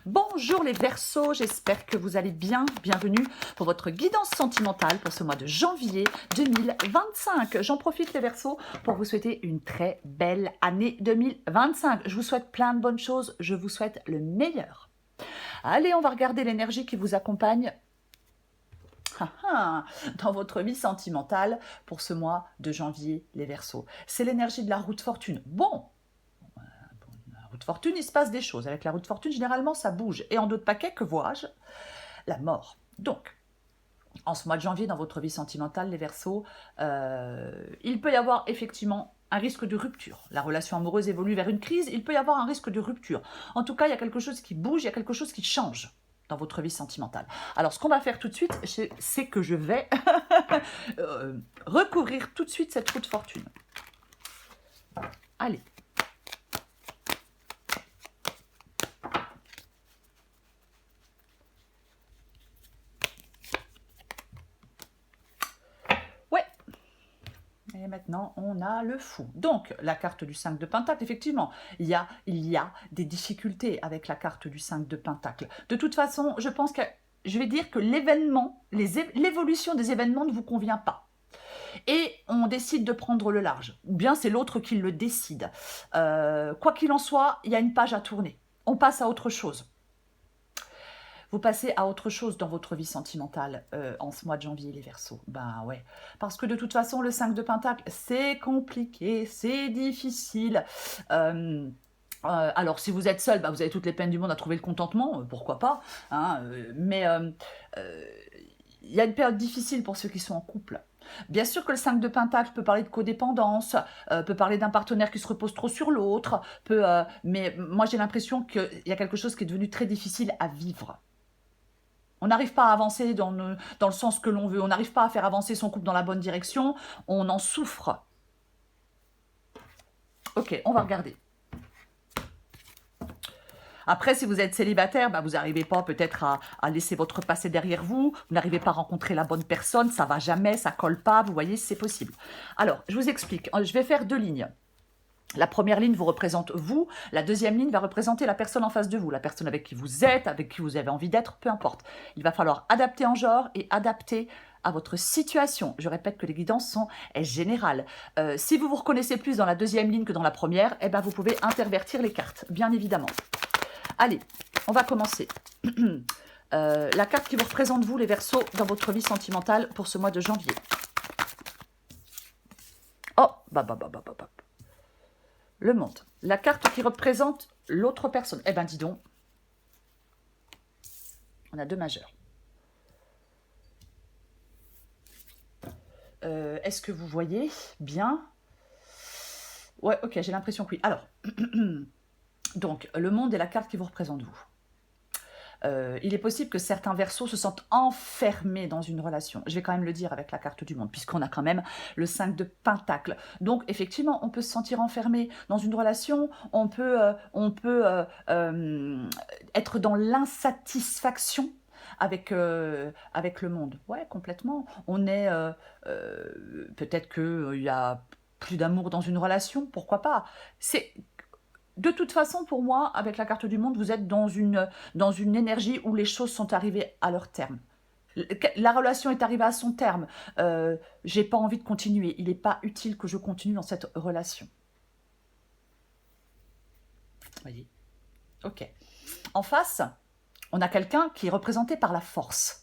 Bonjour les Verseaux, j'espère que vous allez bien. Bienvenue pour votre guidance sentimentale pour ce mois de janvier 2025. J'en profite les Verseaux pour vous souhaiter une très belle année 2025. Je vous souhaite plein de bonnes choses, je vous souhaite le meilleur. Allez, on va regarder l'énergie qui vous accompagne dans votre vie sentimentale pour ce mois de janvier les Verseaux. C'est l'énergie de la roue de fortune. Bon, la roue de fortune, il se passe des choses. Avec la roue de fortune, généralement, ça bouge. Et en d'autres paquets, que vois-je? La mort. Donc, en ce mois de janvier, dans votre vie sentimentale, les Verseaux, il peut y avoir effectivement un risque de rupture. La relation amoureuse évolue vers une crise, il peut y avoir un risque de rupture. En tout cas, il y a quelque chose qui bouge, il y a quelque chose qui change dans votre vie sentimentale. Alors, ce qu'on va faire tout de suite, c'est que je vais recouvrir tout de suite cette roue de fortune. Allez. Et maintenant, on a le fou. Donc, la carte du 5 de Pentacle, effectivement, il y a des difficultés avec la carte du 5 de Pentacle. De toute façon, je pense que, je vais dire que l'évolution des événements ne vous convient pas. Et on décide de prendre le large. Ou bien c'est l'autre qui le décide. Quoi qu'il en soit, il y a une page à tourner. On passe à autre chose. Vous passez à autre chose dans votre vie sentimentale en ce mois de janvier, les Verseaux. Ben ouais, parce que de toute façon, le 5 de Pentacle, c'est compliqué, c'est difficile. Alors, si vous êtes seul, bah, vous avez toutes les peines du monde à trouver le contentement, pourquoi pas. Hein, mais il y a une période difficile pour ceux qui sont en couple. Bien sûr que le 5 de Pentacle peut parler de codépendance, peut parler d'un partenaire qui se repose trop sur l'autre, mais moi j'ai l'impression qu'il y a quelque chose qui est devenu très difficile à vivre. On n'arrive pas à avancer dans le sens que l'on veut, on n'arrive pas à faire avancer son couple dans la bonne direction, on en souffre. Ok, on va regarder. Après, si vous êtes célibataire, bah, vous n'arrivez pas peut-être à laisser votre passé derrière vous, vous n'arrivez pas à rencontrer la bonne personne, ça ne va jamais, ça ne colle pas, vous voyez, c'est possible. Alors, je vous explique, je vais faire 2 lignes. La première ligne vous représente vous, la deuxième ligne va représenter la personne en face de vous, la personne avec qui vous êtes, avec qui vous avez envie d'être, peu importe. Il va falloir adapter en genre et adapter à votre situation. Je répète que les guidances sont générales. Si vous vous reconnaissez plus dans la deuxième ligne que dans la première, eh ben vous pouvez intervertir les cartes, bien évidemment. Allez, on va commencer. La carte qui vous représente vous, les Verseaux, dans votre vie sentimentale pour ce mois de janvier. Oh, le monde. La carte qui représente l'autre personne. Eh ben, dis donc. On a 2 majeurs. Est-ce que vous voyez bien? Ouais, ok, j'ai l'impression que oui. Alors, donc, le monde est la carte qui vous représente vous. Il est possible que certains Verseaux se sentent enfermés dans une relation. Je vais quand même le dire avec la carte du monde, puisqu'on a quand même le 5 de Pentacle. Donc, effectivement, on peut se sentir enfermé dans une relation, on peut être dans l'insatisfaction avec le monde. Ouais, complètement. On est... peut-être qu'il y a plus d'amour dans une relation, pourquoi pas. De toute façon, pour moi, avec la carte du monde, vous êtes dans une énergie où les choses sont arrivées à leur terme. La relation est arrivée à son terme. J'ai pas envie de continuer. Il n'est pas utile que je continue dans cette relation. Vous voyez? Ok. En face, on a quelqu'un qui est représenté par la force.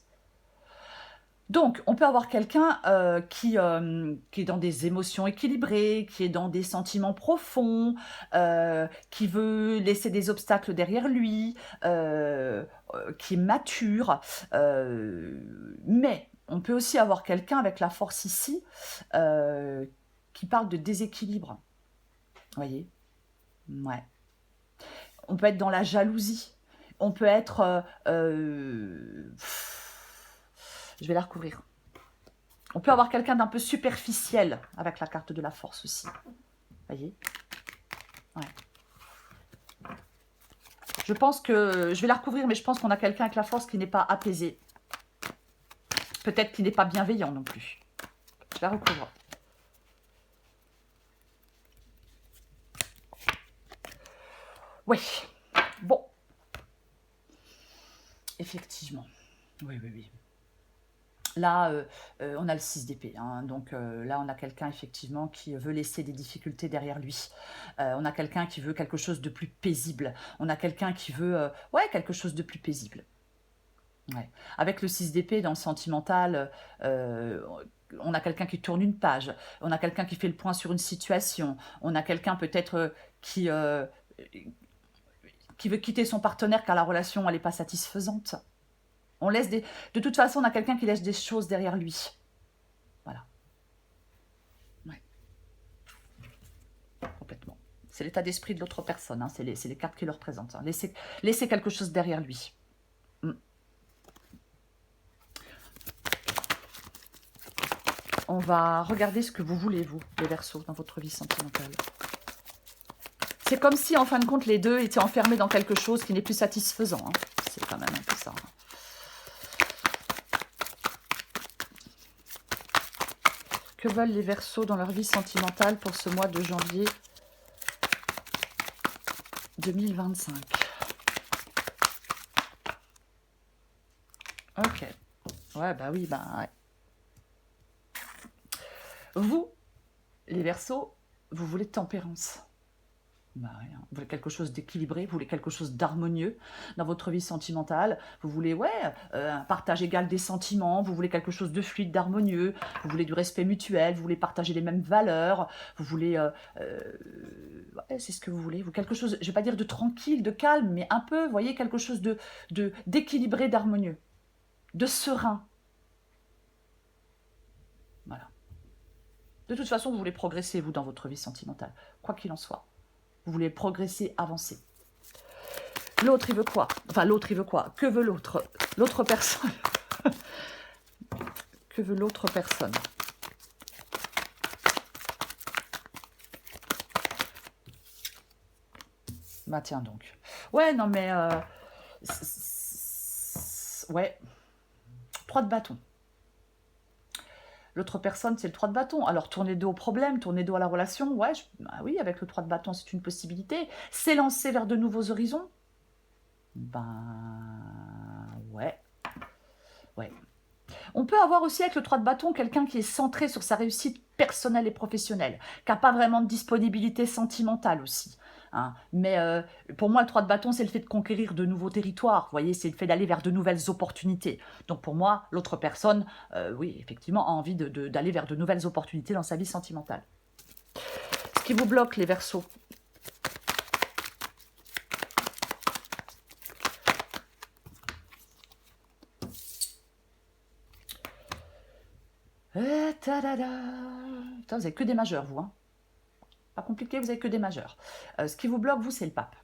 Donc, on peut avoir quelqu'un qui est dans des émotions équilibrées, qui est dans des sentiments profonds, qui veut laisser des obstacles derrière lui, qui est mature. Mais on peut aussi avoir quelqu'un avec la force ici qui parle de déséquilibre. Vous voyez? Ouais. On peut être dans la jalousie. On peut être... je vais la recouvrir. On peut avoir quelqu'un d'un peu superficiel avec la carte de la force aussi. Vous voyez? Ouais. Je pense que... Je vais la recouvrir, mais je pense qu'on a quelqu'un avec la force qui n'est pas apaisé. Peut-être qu'il n'est pas bienveillant non plus. Je la recouvre. Oui. Bon. effectivement. Oui, oui, oui. Là, on a le 6 d'épée, hein, donc là, on a quelqu'un effectivement qui veut laisser des difficultés derrière lui. On a quelqu'un qui veut quelque chose de plus paisible. On a quelqu'un qui veut, ouais, quelque chose de plus paisible. Ouais. Avec le 6 d'épée dans le sentimental, heu, on a quelqu'un qui tourne une page, on a quelqu'un qui fait le point sur une situation, on a quelqu'un peut-être, qui veut quitter son partenaire car la relation elle est pas satisfaisante. On laisse des De toute façon, on a quelqu'un qui laisse des choses derrière lui. Voilà, ouais, complètement. C'est l'état d'esprit de l'autre personne, hein, c'est les cartes qui le représentent, hein. Laisser quelque chose derrière lui. Mmh. On va regarder ce que vous voulez, vous, les Verseaux, dans votre vie sentimentale. C'est comme si, en fin de compte, les deux étaient enfermés dans quelque chose qui n'est plus satisfaisant, hein. C'est quand même un peu ça, hein. Que veulent les Verseaux dans leur vie sentimentale pour ce mois de janvier 2025? Ok. Ouais, bah oui, bah ouais. Vous, les Verseaux, vous voulez tempérance. Bah ouais, hein. Vous voulez quelque chose d'équilibré, vous voulez quelque chose d'harmonieux dans votre vie sentimentale. Vous voulez, ouais, un partage égal des sentiments, vous voulez quelque chose de fluide, d'harmonieux, vous voulez du respect mutuel, vous voulez partager les mêmes valeurs, vous voulez... ouais, c'est ce que vous voulez. Vous, quelque chose, je vais pas dire de tranquille, de calme, mais un peu, vous voyez, quelque chose d'équilibré, d'harmonieux, de serein. Voilà. De toute façon, vous voulez progresser, vous, dans votre vie sentimentale, quoi qu'il en soit. Vous voulez progresser, avancer. L'autre, il veut quoi? Enfin, l'autre, il veut quoi? Que veut l'autre? L'autre personne. Que veut l'autre personne? Bah tiens donc. Ouais, non mais... ouais. 3 de bâton. L'autre personne, c'est le 3 de bâton. Alors, tourner dos au problème, tourner dos à la relation, ouais, bah oui, avec le 3 de bâton, c'est une possibilité. S'élancer vers de nouveaux horizons, ben... ouais. Ouais. On peut avoir aussi avec le 3 de bâton quelqu'un qui est centré sur sa réussite personnelle et professionnelle, qui n'a pas vraiment de disponibilité sentimentale aussi, hein. Mais pour moi, le 3 de bâton, c'est le fait de conquérir de nouveaux territoires. Vous voyez, c'est le fait d'aller vers de nouvelles opportunités. Donc pour moi, l'autre personne, oui, effectivement, a envie d'aller vers de nouvelles opportunités dans sa vie sentimentale. Ce qui vous bloque, les Verseaux? Putain, vous avez que des majeurs, vous, hein. Pas compliqué, vous avez que des majeurs. Ce qui vous bloque, vous, c'est le pape.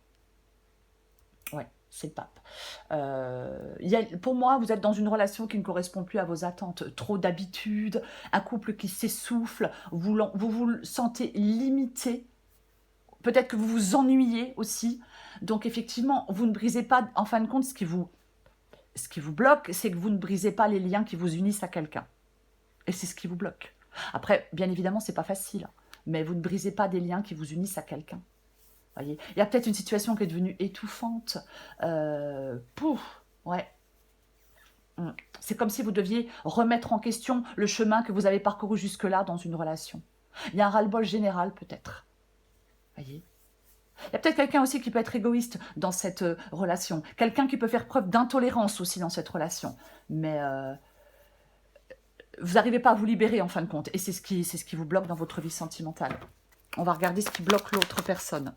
Ouais, c'est le pape. Pour moi, vous êtes dans une relation qui ne correspond plus à vos attentes. Trop d'habitudes, un couple qui s'essouffle, vous vous sentez limité. Peut-être que vous vous ennuyez aussi. Donc effectivement, vous ne brisez pas, en fin de compte, ce qui vous bloque, c'est que vous ne brisez pas les liens qui vous unissent à quelqu'un. Et c'est ce qui vous bloque. Après, bien évidemment, c'est pas facile, mais vous ne brisez pas des liens qui vous unissent à quelqu'un. Voyez, il y a peut-être une situation qui est devenue étouffante. Pouf, ouais. C'est comme si vous deviez remettre en question le chemin que vous avez parcouru jusque-là dans une relation. Il y a un ras-le-bol général, peut-être. Voyez. Il y a peut-être quelqu'un aussi qui peut être égoïste dans cette relation. Quelqu'un qui peut faire preuve d'intolérance aussi dans cette relation. Mais vous n'arrivez pas à vous libérer en fin de compte. Et c'est ce qui vous bloque dans votre vie sentimentale. On va regarder ce qui bloque l'autre personne.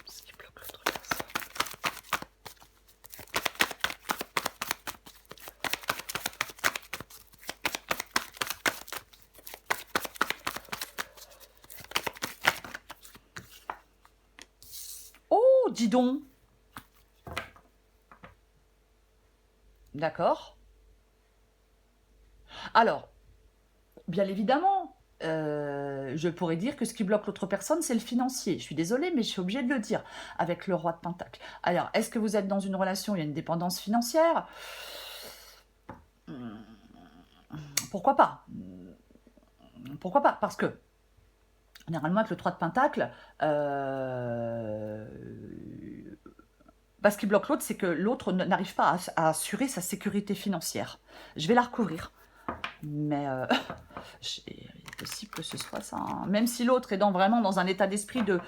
Ce qui bloque l'autre personne. Oh, dis donc. D'accord. Alors, bien évidemment, je pourrais dire que ce qui bloque l'autre personne, c'est le financier. Je suis désolée, mais je suis obligée de le dire, avec le roi de Pentacle. Alors, est-ce que vous êtes dans une relation où il y a une dépendance financière? Pourquoi pas? Pourquoi pas? Parce que, généralement, avec le 3 de Pentacle, euh, ce qui bloque l'autre, c'est que l'autre n'arrive pas à assurer sa sécurité financière. Je vais la recouvrir. Mais il est possible que ce soit ça, hein. Même si l'autre est vraiment dans un état d'esprit de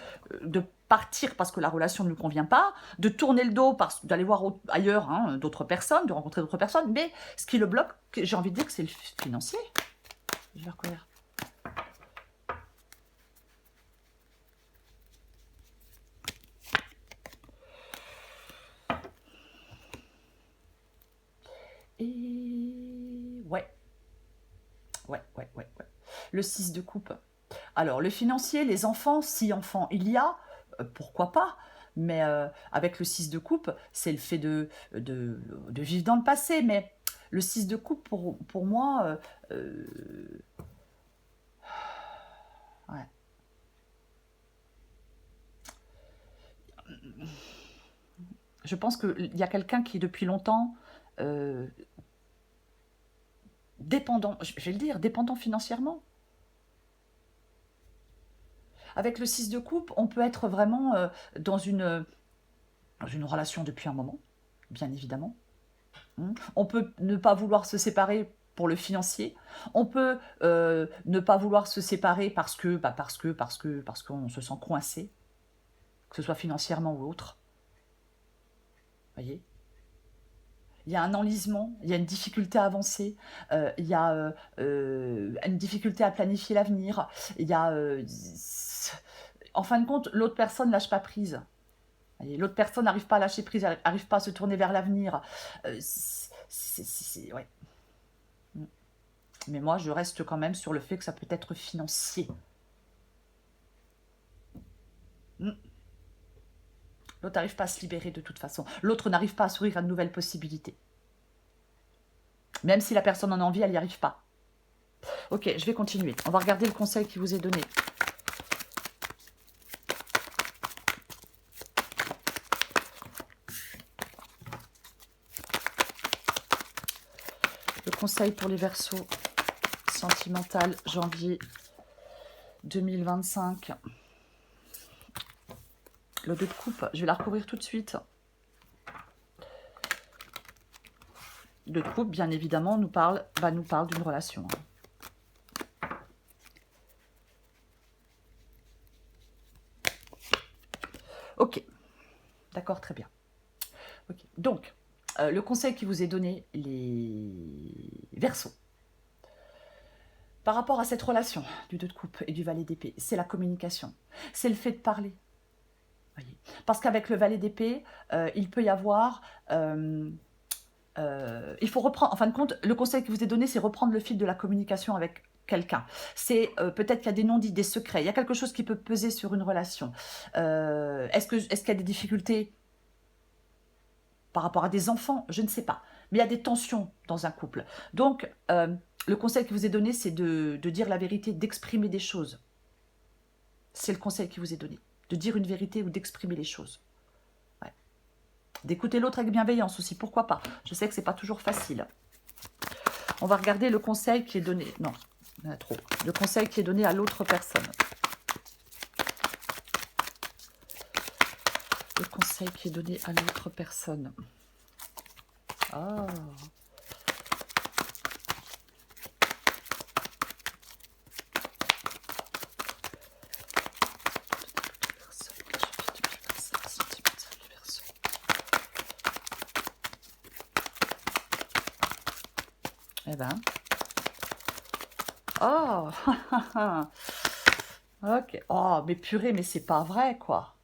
partir parce que la relation ne lui convient pas, de tourner le dos, d'aller voir ailleurs, hein, d'autres personnes, de rencontrer d'autres personnes, mais ce qui le bloque, j'ai envie de dire que c'est le financier. Je vais recouvrir. Et ouais. Le 6 de coupe. Alors, le financier, les enfants, si enfants il y a, pourquoi pas? Mais avec le 6 de coupe, c'est le fait de vivre dans le passé. Mais le 6 de coupe, pour moi, ouais. Je pense qu'il y a quelqu'un qui, depuis longtemps, euh, dépendant, je vais le dire, dépendant financièrement. Avec le 6 de coupe, on peut être vraiment dans une relation depuis un moment, bien évidemment. On peut ne pas vouloir se séparer pour le financier. On peut ne pas vouloir se séparer parce qu'on se sent coincé, que ce soit financièrement ou autre. Voyez, il y a un enlisement, il y a une difficulté à avancer, il y a une difficulté à planifier l'avenir, il y a... en fin de compte, l'autre personne ne lâche pas prise. L'autre personne n'arrive pas à lâcher prise, n'arrive pas à se tourner vers l'avenir. Ouais. Mais moi, je reste quand même sur le fait que ça peut être financier. L'autre n'arrive pas à se libérer de toute façon. L'autre n'arrive pas à s'ouvrir à de nouvelles possibilités. Même si la personne en a envie, elle n'y arrive pas. Ok, je vais continuer. On va regarder le conseil qui vous est donné. Le conseil pour les Verseaux, sentimental, janvier 2025. Le 2 de coupe, je vais la recouvrir tout de suite. Le 2 de coupe, bien évidemment, nous parle d'une relation. Ok, d'accord, très bien. Okay. Donc, le conseil qui vous est donné, les Verseaux, par rapport à cette relation du 2 de coupe et du valet d'épée, c'est la communication, c'est le fait de parler. Voyez. Parce qu'avec le valet d'épée, il peut y avoir... il faut reprendre, en fin de compte, le conseil qui vous est donné, c'est reprendre le fil de la communication avec quelqu'un. C'est peut-être qu'il y a des non-dits, des secrets, il y a quelque chose qui peut peser sur une relation. Est-ce qu'il y a des difficultés par rapport à des enfants? Je ne sais pas. Mais il y a des tensions dans un couple. Donc, le conseil qui vous est donné, c'est de dire la vérité, d'exprimer des choses. C'est le conseil qui vous est donné. De dire une vérité ou d'exprimer les choses. Ouais. D'écouter l'autre avec bienveillance aussi, pourquoi pas. Je sais que c'est pas toujours facile. On va regarder le conseil qui est donné. Non, il y en a trop. Le conseil qui est donné à l'autre personne. Le conseil qui est donné à l'autre personne. Oh. Eh ben. Oh. Ok. Oh, mais purée, mais c'est pas vrai, quoi.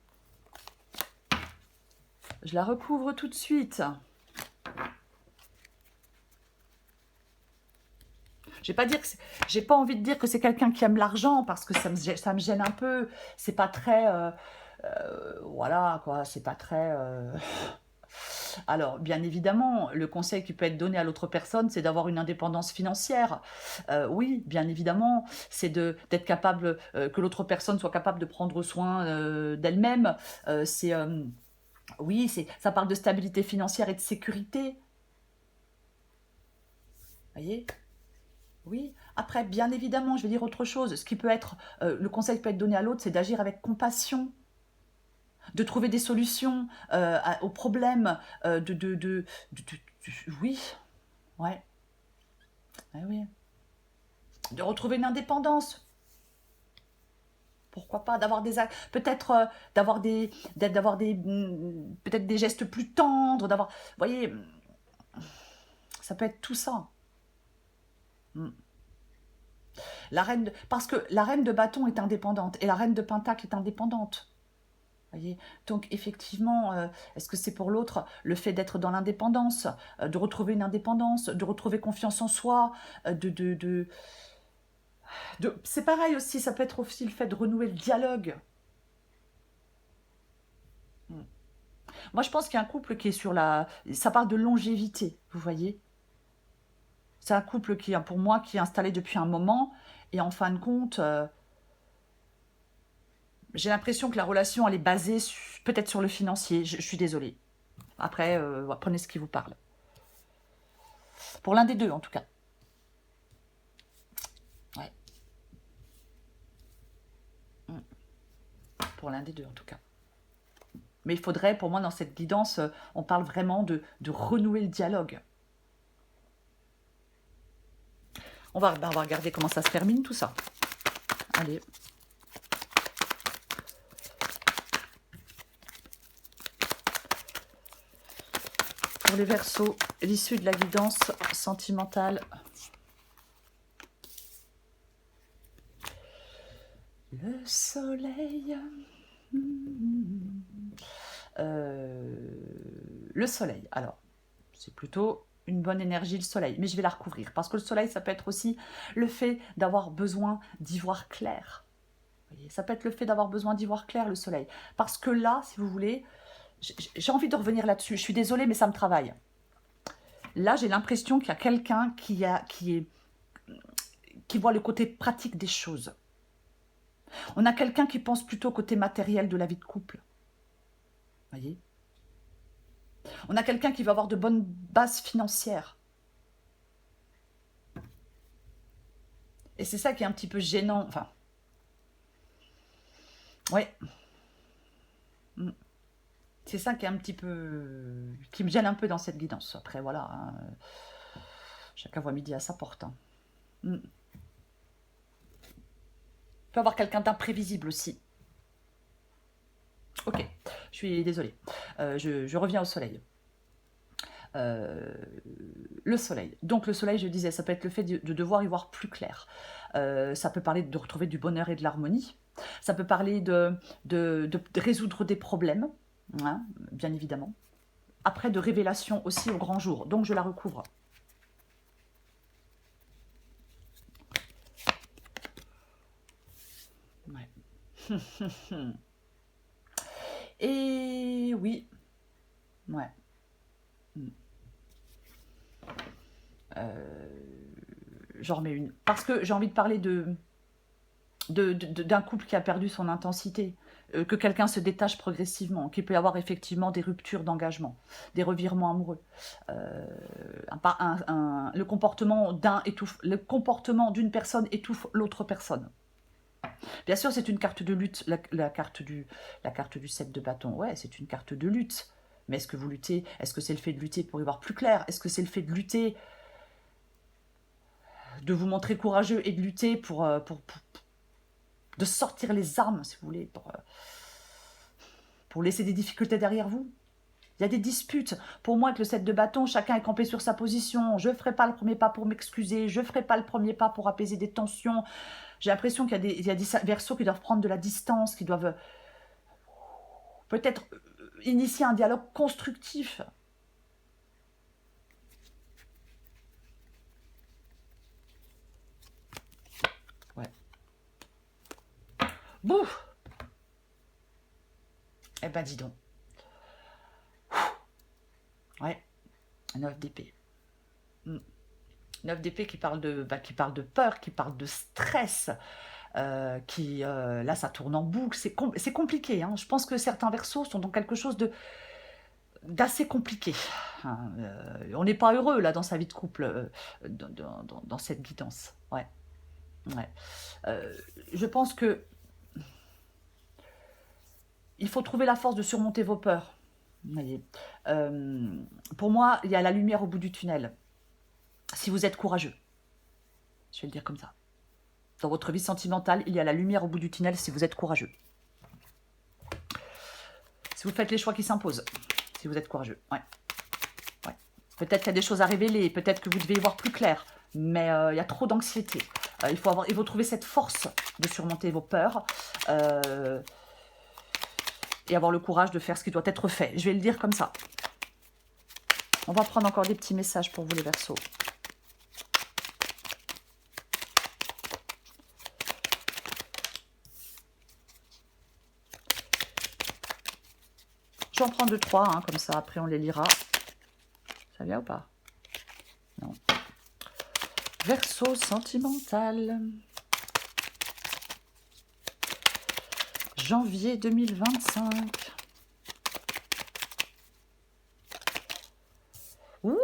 Je la recouvre tout de suite. J'ai pas envie de dire que c'est quelqu'un qui aime l'argent parce que ça me gêne un peu. C'est pas très, voilà quoi. C'est pas très. Alors, bien évidemment, le conseil qui peut être donné à l'autre personne, c'est d'avoir une indépendance financière. Oui, bien évidemment, c'est d'être capable, que l'autre personne soit capable de prendre soin d'elle-même. Oui, ça parle de stabilité financière et de sécurité. Voyez? Oui. Après, bien évidemment, je vais dire autre chose. Ce qui peut être, le conseil qui peut être donné à l'autre, c'est d'agir avec compassion, de trouver des solutions aux problèmes, oui, ouais, ouais, oui, de retrouver une indépendance. Pourquoi pas d'avoir des peut-être d'avoir des peut-être des gestes plus tendres, d'avoir, vous voyez, ça peut être tout ça. Mm. Parce que la reine de bâton est indépendante et la reine de pentacle est indépendante. Voyez. Donc effectivement, est-ce que c'est pour l'autre le fait d'être dans l'indépendance, de retrouver une indépendance, de retrouver confiance en soi, c'est pareil aussi, ça peut être aussi le fait de renouer le dialogue. Mm. Moi, je pense qu'il y a un couple qui est sur la... Ça parle de longévité, vous voyez. C'est un couple qui, pour moi, qui est installé depuis un moment. Et en fin de compte, j'ai l'impression que la relation, elle est basée peut-être sur le financier. Je suis désolée. Après, prenez ce qui vous parle. Pour l'un des deux, en tout cas. Ouais. Mm. Pour l'un des deux, en tout cas. Mais il faudrait, pour moi, dans cette guidance, on parle vraiment de renouer le dialogue. On va regarder comment ça se termine, tout ça. Allez. Pour les Verseaux, l'issue de la guidance sentimentale. Le soleil. Le soleil. Alors, c'est plutôt une bonne énergie, le soleil. Mais je vais la recouvrir. Parce que le soleil, ça peut être aussi le fait d'avoir besoin d'y voir clair. Vous voyez, ça peut être le fait d'avoir besoin d'y voir clair, le soleil. Parce que là, si vous voulez, j'ai envie de revenir là-dessus. Je suis désolée, mais ça me travaille. Là, j'ai l'impression qu'il y a quelqu'un qui voit le côté pratique des choses. On a quelqu'un qui pense plutôt au côté matériel de la vie de couple. Vous voyez ? On a quelqu'un qui va avoir de bonnes bases financières. Et c'est ça qui est un petit peu gênant. Enfin, ouais. C'est ça qui est un petit peu... qui me gêne un peu dans cette guidance. Après, voilà. Hein, chacun voit midi à sa porte. Hein. Il peut y avoir quelqu'un d'imprévisible aussi. Ok, je suis désolée. Je reviens au soleil. Le soleil. Donc le soleil, je disais, ça peut être le fait de devoir y voir plus clair. Ça peut parler de retrouver du bonheur et de l'harmonie. Ça peut parler de résoudre des problèmes, hein, bien évidemment. Après, de révélation aussi au grand jour. Donc je la recouvre. Ouais. Et oui. Ouais. J'en remets une. Parce que j'ai envie de parler d'un couple qui a perdu son intensité, que quelqu'un se détache progressivement, qu'il peut y avoir effectivement des ruptures d'engagement, des revirements amoureux. Le comportement d'une personne étouffe l'autre personne. Bien sûr, c'est une carte de lutte, la carte du 7 de bâton. Ouais, c'est une carte de lutte. Mais est-ce que vous luttez? Est-ce que c'est le fait de lutter pour y voir plus clair? Est-ce que c'est le fait de lutter, de vous montrer courageux et de lutter de sortir les armes, si vous voulez, pour laisser des difficultés derrière vous? Il y a des disputes. Pour moi, avec le 7 de bâton, chacun est campé sur sa position. Je ne ferai pas le premier pas pour m'excuser. Je ne ferai pas le premier pas pour apaiser des tensions. J'ai l'impression qu'il y a des Verseaux qui doivent prendre de la distance, qui doivent peut-être initier un dialogue constructif. Ouais. Bouf! Eh ben, dis donc. Ouais. 9 d'épée. 9 d'épée qui parle de peur, qui parle de stress, là, ça tourne en boucle. C'est compliqué. Hein. Je pense que certains Verseaux sont dans quelque chose d'assez compliqué. Hein. On n'est pas heureux, là, dans sa vie de couple, dans cette guidance. Ouais. Ouais. Je pense que il faut trouver la force de surmonter vos peurs. Vous voyez. Pour moi, il y a la lumière au bout du tunnel. Si vous êtes courageux, je vais le dire comme ça. Dans votre vie sentimentale, il y a la lumière au bout du tunnel si vous êtes courageux. Si vous faites les choix qui s'imposent, si vous êtes courageux. Ouais. Ouais. Peut-être qu'il y a des choses à révéler, peut-être que vous devez y voir plus clair, mais il y a trop d'anxiété. Il faut trouver cette force de surmonter vos peurs et avoir le courage de faire ce qui doit être fait. Je vais le dire comme ça. On va prendre encore des petits messages pour vous les Verseaux. J'en prends 2-3, hein, comme ça, après on les lira. Ça vient ou pas? Non. Verseau sentimental. Janvier 2025. Ouh,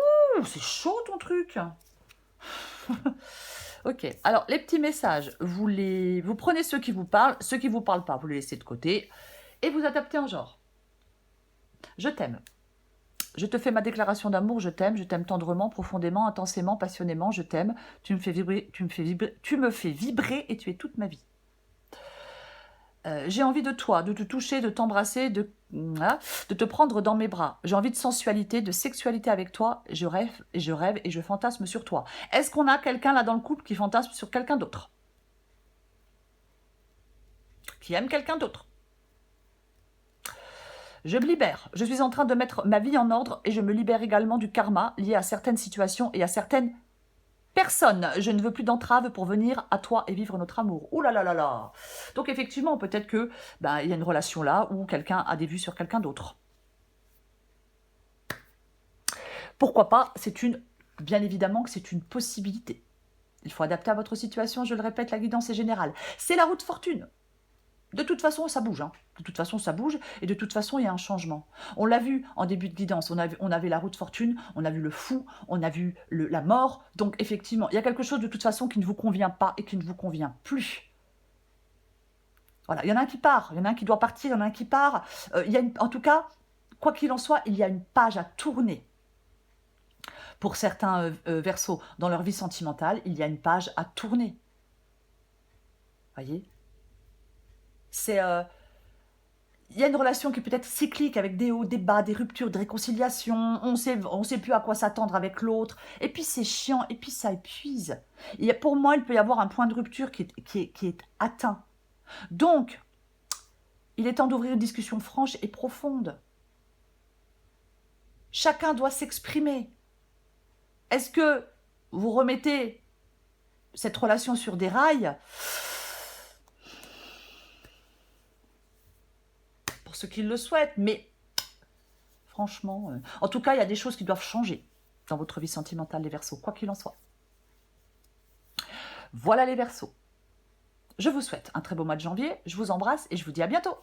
c'est chaud ton truc. Ok, alors les petits messages, vous prenez ceux qui vous parlent pas, vous les laissez de côté et vous adaptez en genre. Je t'aime. Je te fais ma déclaration d'amour, je t'aime tendrement, profondément, intensément, passionnément, je t'aime. Tu me fais vibrer et tu es toute ma vie. J'ai envie de toi, de te toucher, de t'embrasser, de te prendre dans mes bras. J'ai envie de sensualité, de sexualité avec toi. Je rêve et je fantasme sur toi. Est-ce qu'on a quelqu'un là dans le couple qui fantasme sur quelqu'un d'autre? Qui aime quelqu'un d'autre? Je me libère. Je suis en train de mettre ma vie en ordre et je me libère également du karma lié à certaines situations et à certaines personnes. Je ne veux plus d'entrave pour venir à toi et vivre notre amour. Ouh là là là là. Donc effectivement, peut-être que il y a une relation là où quelqu'un a des vues sur quelqu'un d'autre. Pourquoi pas? Bien évidemment que c'est une possibilité. Il faut adapter à votre situation, je le répète, la guidance est générale. C'est la route fortune. De toute façon, ça bouge. Hein. De toute façon, ça bouge. Et de toute façon, il y a un changement. On l'a vu en début de guidance. On avait la route fortune, on a vu le fou, on a vu la mort. Donc, effectivement, il y a quelque chose de toute façon qui ne vous convient pas et qui ne vous convient plus. Voilà, il y en a un qui part, il y en a un qui doit partir, il y en a un qui part. En tout cas, quoi qu'il en soit, il y a une page à tourner. Pour certains Verseaux, dans leur vie sentimentale, il y a une page à tourner. Voyez? Il y a une relation qui peut être cyclique avec des hauts, des bas, des ruptures, des réconciliations. On sait plus à quoi s'attendre avec l'autre. Et puis c'est chiant, et puis ça épuise. Pour moi, il peut y avoir un point de rupture qui est atteint. Donc, il est temps d'ouvrir une discussion franche et profonde. Chacun doit s'exprimer. Est-ce que vous remettez cette relation sur des rails ? Pour ceux qui le souhaitent, mais franchement, en tout cas, il y a des choses qui doivent changer dans votre vie sentimentale, les Verseaux, quoi qu'il en soit. Voilà les Verseaux. Je vous souhaite un très beau mois de janvier, je vous embrasse et je vous dis à bientôt.